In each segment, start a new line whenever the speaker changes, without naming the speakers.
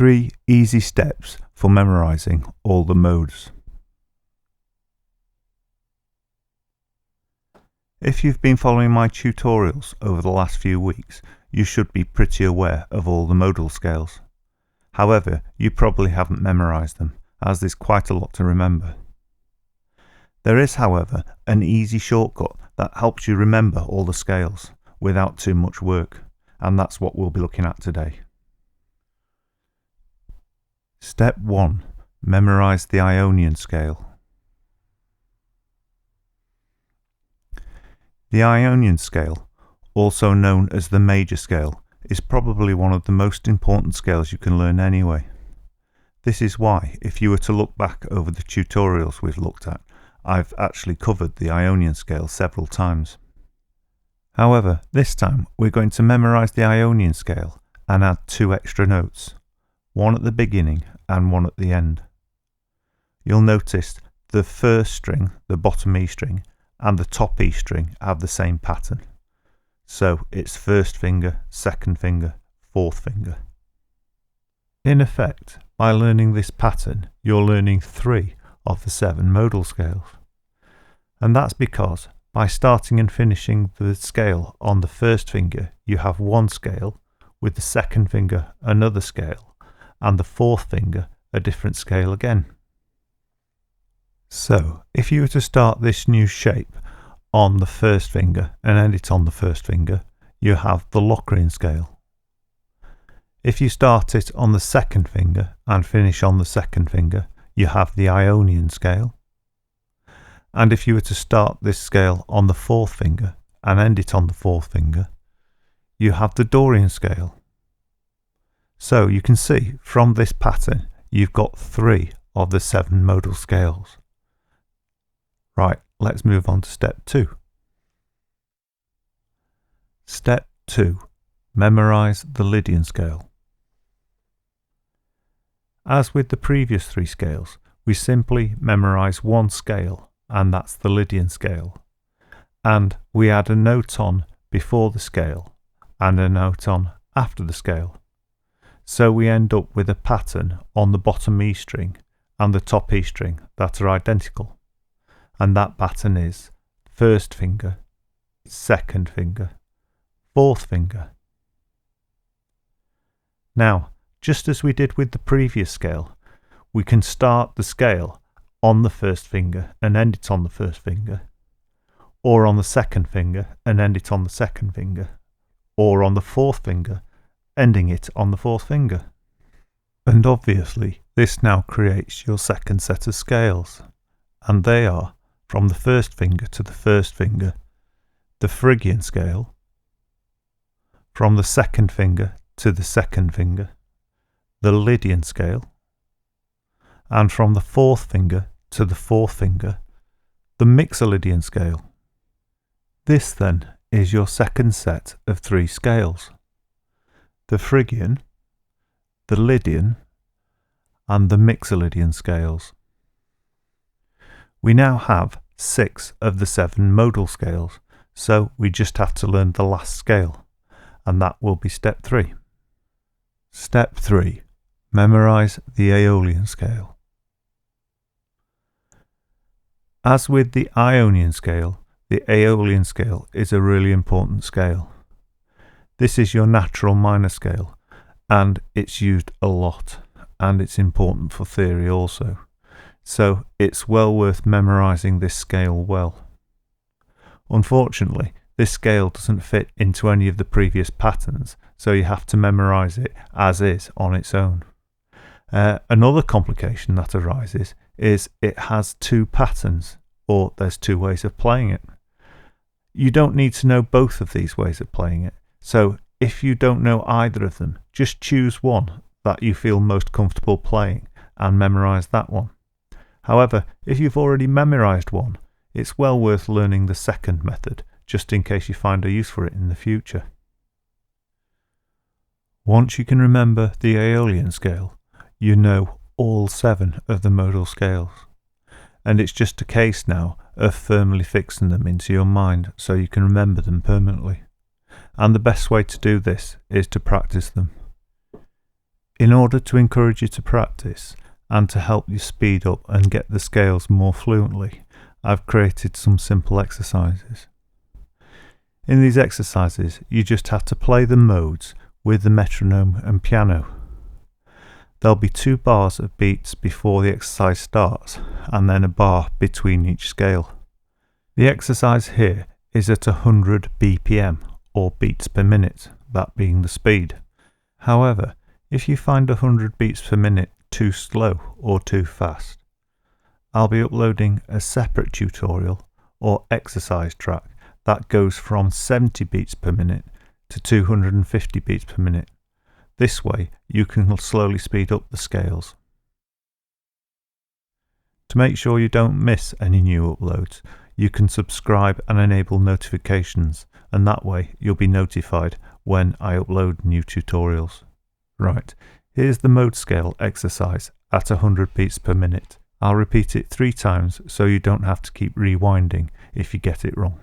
3 easy steps for memorizing all the modes. If you've been following my tutorials over the last few weeks, you should be pretty aware of all the modal scales. However, you probably haven't memorized them, as there's quite a lot to remember. There is, however, an easy shortcut that helps you remember all the scales without too much work, and that's what we'll be looking at today. Step 1. Memorize the Ionian scale. The Ionian scale, also known as the major scale, is probably one of the most important scales you can learn anyway. This is why, if you were to look back over the tutorials we've looked at, I've actually covered the Ionian scale several times. However, this time we're going to memorize the Ionian scale and add 2 extra notes, one at the beginning and one at the end. You'll notice the first string, the bottom E string, and the top E string have the same pattern. So it's first finger, second finger, fourth finger. In effect, by learning this pattern, you're learning 3 of the 7 modal scales. And that's because by starting and finishing the scale on the first finger, you have one scale, with the second finger another scale, and the fourth finger a different scale again. So, if you were to start this new shape on the first finger and end it on the first finger, you have the Locrian scale. If you start it on the second finger and finish on the second finger, you have the Ionian scale. And if you were to start this scale on the fourth finger and end it on the fourth finger, you have the Dorian scale. So you can see from this pattern you've got 3 of the 7 modal scales. Right, let's move on to step 2. Step 2. Memorize the Lydian scale. As with the previous 3 scales, we simply memorize one scale, and that's the Lydian scale. And we add a note on before the scale and a note on after the scale. So we end up with a pattern on the bottom E string and the top E string that are identical. And that pattern is first finger, second finger, fourth finger. Now, just as we did with the previous scale, we can start the scale on the first finger and end it on the first finger, or on the second finger and end it on the second finger, or on the fourth finger, ending it on the fourth finger. And obviously, this now creates your second set of scales, and they are from the first finger to the first finger, the Phrygian scale, from the second finger to the second finger, the Lydian scale, and from the fourth finger to the fourth finger, the Mixolydian scale. This then is your second set of 3 scales, the Phrygian, the Lydian, and the Mixolydian scales. We now have 6 of the 7 modal scales, so we just have to learn the last scale, and that will be step 3. Step 3. Memorize the Aeolian scale. As with the Ionian scale, the Aeolian scale is a really important scale. This is your natural minor scale, and it's used a lot, and it's important for theory also. So it's well worth memorizing this scale well. Unfortunately, this scale doesn't fit into any of the previous patterns, so you have to memorize it as is on its own. Another complication that arises is it has 2 patterns, or there's 2 ways of playing it. You don't need to know both of these ways of playing it, so if you don't know either of them, just choose one that you feel most comfortable playing and memorize that one. However, if you've already memorized one, it's well worth learning the second method, just in case you find a use for it in the future. Once you can remember the Aeolian scale, you know all 7 of the modal scales. And it's just a case now of firmly fixing them into your mind so you can remember them permanently. And the best way to do this is to practice them. In order to encourage you to practice and to help you speed up and get the scales more fluently, I've created some simple exercises. In these exercises, you just have to play the modes with the metronome and piano. There'll be 2 bars of beats before the exercise starts, and then a bar between each scale. The exercise here is at 100 BPM, or beats per minute, that being the speed. However, if you find 100 beats per minute too slow or too fast, I'll be uploading a separate tutorial or exercise track that goes from 70 beats per minute to 250 beats per minute. This way you can slowly speed up the scales. To make sure you don't miss any new uploads, you can subscribe and enable notifications, and that way you'll be notified when I upload new tutorials. Right, here's the mode scale exercise at 100 beats per minute. I'll repeat it 3 times so you don't have to keep rewinding if you get it wrong.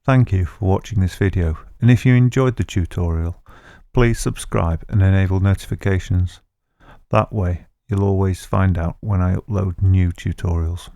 Thank you for watching this video, and if you enjoyed the tutorial, please subscribe and enable notifications. That way you'll always find out when I upload new tutorials.